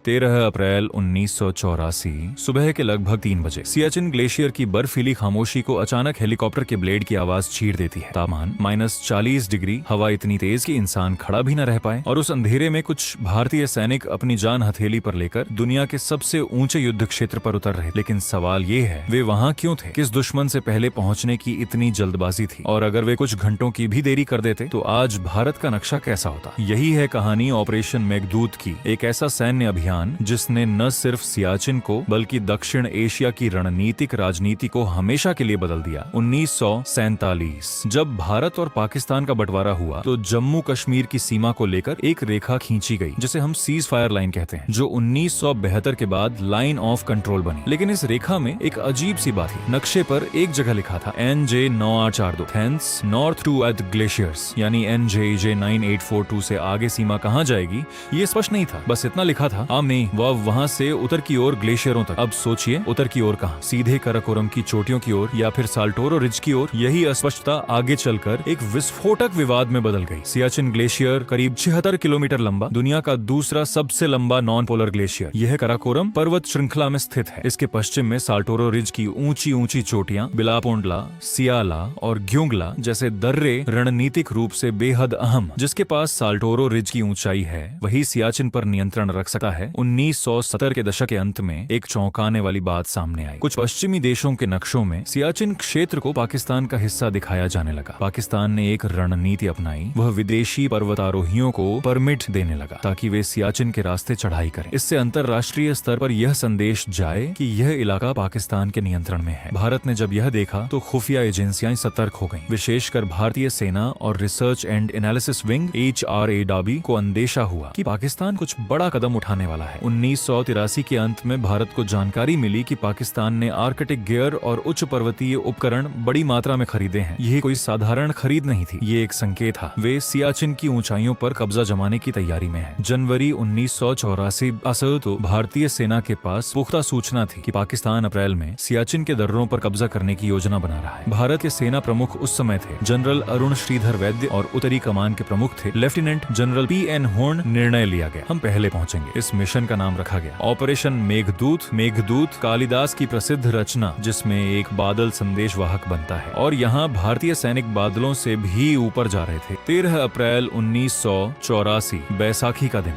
13 अप्रैल 1984 सुबह के लगभग 3 बजे सियाचिन ग्लेशियर की बर्फीली खामोशी को अचानक हेलीकॉप्टर के ब्लेड की आवाज चीर देती है। तापमान -40 डिग्री, हवा इतनी तेज कि इंसान खड़ा भी न रह पाए, और उस अंधेरे में कुछ भारतीय सैनिक अपनी जान हथेली पर लेकर दुनिया के सबसे ऊंचे युद्ध क्षेत्र पर उतर रहे। लेकिन सवाल ये है, वे वहां क्यों थे? किस दुश्मन से पहले पहुंचने की इतनी जल्दबाजी थी? और अगर वे कुछ घंटों की भी देरी कर देते तो आज भारत का नक्शा कैसा होता? यही है कहानी ऑपरेशन मेघदूत की, एक ऐसा सैन्य अभियान जिसने न सिर्फ सियाचिन को बल्कि दक्षिण एशिया की रणनीतिक राजनीति को हमेशा के लिए बदल दिया। 1947 जब भारत और पाकिस्तान का बंटवारा हुआ तो जम्मू कश्मीर की सीमा को लेकर एक रेखा खींची गई, जिसे हम सीज फायर लाइन कहते हैं, जो 1972 के बाद लाइन ऑफ कंट्रोल बनी। लेकिन इस रेखा में एक अजीब सी बात थी। नक्शे पर एक जगह लिखा था NJ 9842 thence north to at glaciers, यानी NJ 9842 से आगे सीमा कहाँ जाएगी ये स्पष्ट नहीं था। बस इतना लिखा था, नहीं, वह वहां से उत्तर की ओर ग्लेशियरों तक। अब सोचिए, उत्तर की ओर कहां? सीधे कराकोरम की चोटियों की ओर या फिर साल्टोरो रिज की ओर? यही अस्पष्टता आगे चलकर एक विस्फोटक विवाद में बदल गई। सियाचिन ग्लेशियर करीब 76 किलोमीटर लंबा, दुनिया का दूसरा सबसे लंबा नॉन पोलर ग्लेशियर। यह कराकोरम पर्वत श्रृंखला में स्थित है। इसके पश्चिम में साल्टोरो रिज की ऊंची ऊंची चोटियां बिलापोंडला, सियाला और ग्योंगला जैसे दर्रे रणनीतिक रूप से बेहद अहम। जिसके पास साल्टोरो रिज की ऊंचाई है वही सियाचिन पर नियंत्रण रख सकता है। 1970 के दशक के अंत में एक चौंकाने वाली बात सामने आई। कुछ पश्चिमी देशों के नक्शों में सियाचिन क्षेत्र को पाकिस्तान का हिस्सा दिखाया जाने लगा। पाकिस्तान ने एक रणनीति अपनाई, वह विदेशी पर्वतारोहियों को परमिट देने लगा ताकि वे सियाचिन के रास्ते चढ़ाई करें। इससे अंतर्राष्ट्रीय स्तर पर यह संदेश जाए कि यह इलाका पाकिस्तान के नियंत्रण में है। भारत ने जब यह देखा तो खुफिया एजेंसियां सतर्क हो गईं। विशेषकर भारतीय सेना और research and analysis wing HRAW को अंदेशा हुआ कि पाकिस्तान कुछ बड़ा कदम उठाने वाला है। 1983 के अंत में भारत को जानकारी मिली कि पाकिस्तान ने आर्कटिक गियर और उच्च पर्वतीय उपकरण बड़ी मात्रा में खरीदे हैं। यह कोई साधारण खरीद नहीं थी, ये एक संकेत था। वे सियाचिन की ऊंचाइयों पर कब्जा जमाने की तैयारी में हैं। जनवरी 1984 तो भारतीय सेना के पास पुख्ता सूचना थी कि पाकिस्तान अप्रैल में सियाचिन के दर्रों पर कब्जा करने की योजना बना रहा है। भारत के सेना प्रमुख उस समय थे जनरल अरुण श्रीधर वैद्य, और उत्तरी कमान के प्रमुख थे लेफ्टिनेंट जनरल PN होर्न। निर्णय लिया गया, हम पहले पहुंचेंगे। इस मिशन का नाम रखा गया ऑपरेशन मेघदूत। मेघदूत कालिदास की प्रसिद्ध रचना जिसमें एक बादल संदेश वाहक बनता है, और यहाँ भारतीय सैनिक बादलों से भी ऊपर जा रहे थे। 13 अप्रैल 1984 बैसाखी का दिन।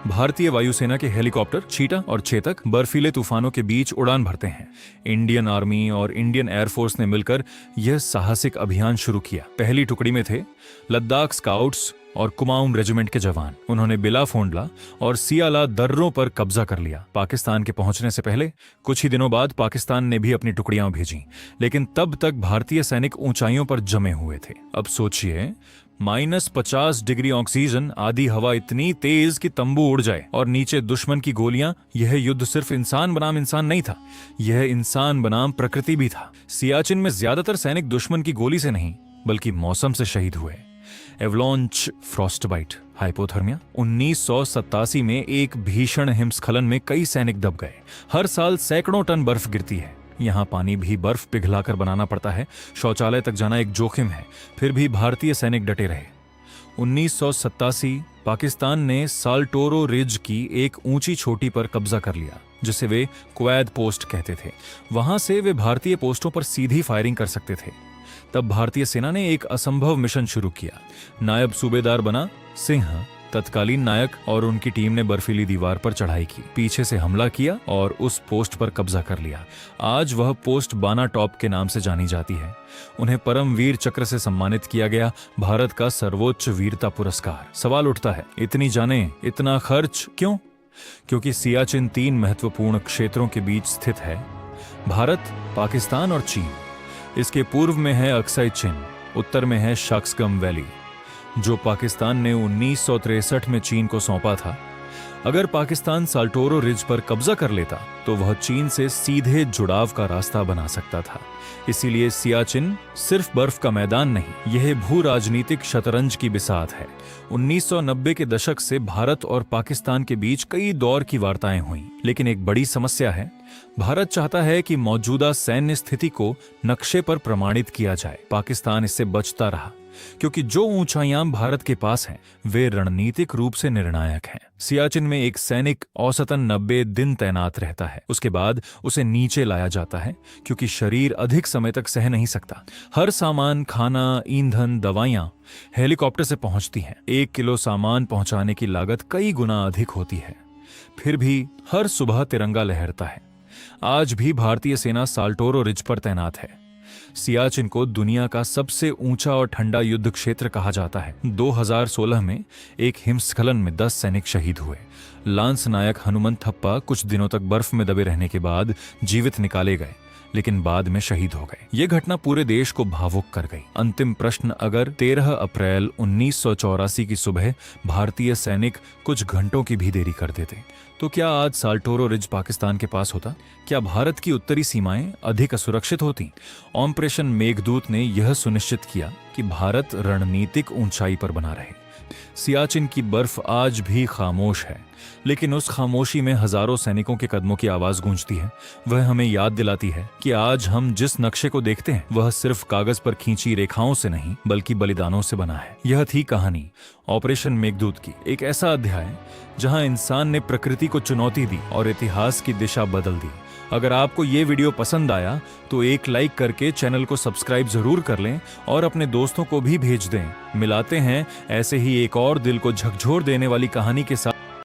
भारतीय वायुसेना के हेलीकॉप्टर चीता और चेतक बर्फीले तूफानों के बीच उड़ान भरते हैं। इंडियन आर्मी और इंडियन एयरफोर्स ने मिलकर यह साहसिक अभियान शुरू किया। पहली टुकड़ी में थे लद्दाख स्काउट्स और कुमाऊं रेजिमेंट के जवान। उन्होंने बिलाफोंडला और सियाला दर्रों पर कब्जा कर लिया। पाकिस्तान के पहुंचने से पहले कुछ ही दिनों बाद पाकिस्तान ने भी अपनी टुकड़ियां भेजी, लेकिन तब तक भारतीय सैनिक ऊंचाइयों पर जमे हुए थे। अब सोचिए, -50 डिग्री ऑक्सीजन, आधी हवा इतनी तेज कि तंबू उड़ जाए, और नीचे दुश्मन की गोलियां। यह युद्ध सिर्फ इंसान बनाम इंसान नहीं था, यह इंसान बनाम प्रकृति भी था। सियाचिन में ज्यादातर सैनिक दुश्मन की गोली से नहीं बल्कि मौसम से शहीद हुए। Avalanche, frostbite, hypothermia. 1987 में एक भीषण हिमस्खलन में कई सैनिक दब गए। हर साल सैकड़ों टन बर्फ गिरती है। यहाँ पानी भी बर्फ पिघलाकर बनाना पड़ता है। शौचालय तक जाना एक जोखिम है, फिर भी भारतीय सैनिक डटे रहे। 1987 पाकिस्तान ने साल्टोरो रिज की एक ऊंची चोटी पर कब्जा कर लिया, जिसे वे क्वैद पोस्ट कहते थे। वहां से वे भारतीय पोस्टों पर सीधी फायरिंग कर सकते थे। तब भारतीय सेना ने एक असंभव मिशन शुरू किया। नायब सूबेदार बना सिंह, तत्कालीन नायक, और उनकी टीम ने बर्फीली दीवार पर चढ़ाई की, पीछे से हमला किया और उस पोस्ट पर कब्जा कर लिया। आज वह पोस्ट बाना टॉप के नाम से जानी जाती है। उन्हें परमवीर चक्र से सम्मानित किया गया, भारत का सर्वोच्च वीरता पुरस्कार। सवाल उठता है, इतनी जाने, इतना खर्च क्यों? क्योंकि सियाचिन 3 महत्वपूर्ण क्षेत्रों के बीच स्थित है, भारत, पाकिस्तान और चीन। इसके पूर्व में है अक्साई चिन, उत्तर में है शक्सगम वैली, जो पाकिस्तान ने 1963 में चीन को सौंपा था। अगर पाकिस्तान साल्टोरो रिज पर कब्जा कर लेता तो वह चीन से सीधे जुड़ाव का रास्ता बना सकता था। इसीलिए सियाचिन सिर्फ बर्फ का मैदान नहीं, यह भू राजनीतिक शतरंज की बिसात है। 1990 के दशक से भारत और पाकिस्तान के बीच कई दौर की वार्ताएं हुई, लेकिन एक बड़ी समस्या है, भारत चाहता है कि मौजूदा सैन्य स्थिति को नक्शे पर प्रमाणित किया जाए। पाकिस्तान इससे बचता रहा। क्योंकि जो ऊंचाइयां भारत के पास हैं वे रणनीतिक रूप से निर्णायक हैं। सियाचिन में एक सैनिक औसतन 90 दिन तैनात रहता है, उसके बाद उसे नीचे लाया जाता है क्योंकि शरीर अधिक समय तक सह नहीं सकता। हर सामान, खाना, ईंधन, दवाइयां हेलीकॉप्टर से पहुंचती हैं। 1 किलो सामान पहुंचाने की लागत कई गुना अधिक होती है। फिर भी हर सुबह तिरंगा लहरता है। आज भी भारतीय सेना साल्टोरो रिज पर तैनात है। सियाचिन को दुनिया का सबसे ऊंचा और ठंडा युद्ध क्षेत्र कहा जाता है। 2016 में एक हिमस्खलन में 10 सैनिक शहीद हुए। लांस नायक हनुमंत थप्पा कुछ दिनों तक बर्फ में दबे रहने के बाद जीवित निकाले गए, लेकिन बाद में शहीद हो गए। यह घटना पूरे देश को भावुक कर गई। अंतिम प्रश्न, अगर 13 अप्रैल 1984 की सुबह भारतीय सैनिक कुछ घंटों की भी देरी कर देते तो क्या आज साल्टोरो रिज पाकिस्तान के पास होता? क्या भारत की उत्तरी सीमाएं अधिक असुरक्षित होती? ऑपरेशन मेघदूत ने यह सुनिश्चित किया कि भारत रणनीतिक ऊंचाई पर बना रहे। सियाचिन की बर्फ आज भी खामोश है, लेकिन उस खामोशी में हजारों सैनिकों के कदमों की आवाज गूंजती है। वह हमें याद दिलाती है कि आज हम जिस नक्शे को देखते हैं वह सिर्फ कागज पर खींची रेखाओं से नहीं बल्कि बलिदानों से बना है। यह थी कहानी ऑपरेशन मेघदूत की, एक ऐसा अध्याय जहां इंसान ने प्रकृति को चुनौती दी और इतिहास की दिशा बदल दी। अगर आपको ये वीडियो पसंद आया तो एक लाइक करके चैनल को सब्सक्राइब जरूर कर लें और अपने दोस्तों को भी भेज दें। मिलाते हैं ऐसे ही एक और दिल को झकझोर देने वाली कहानी के साथ।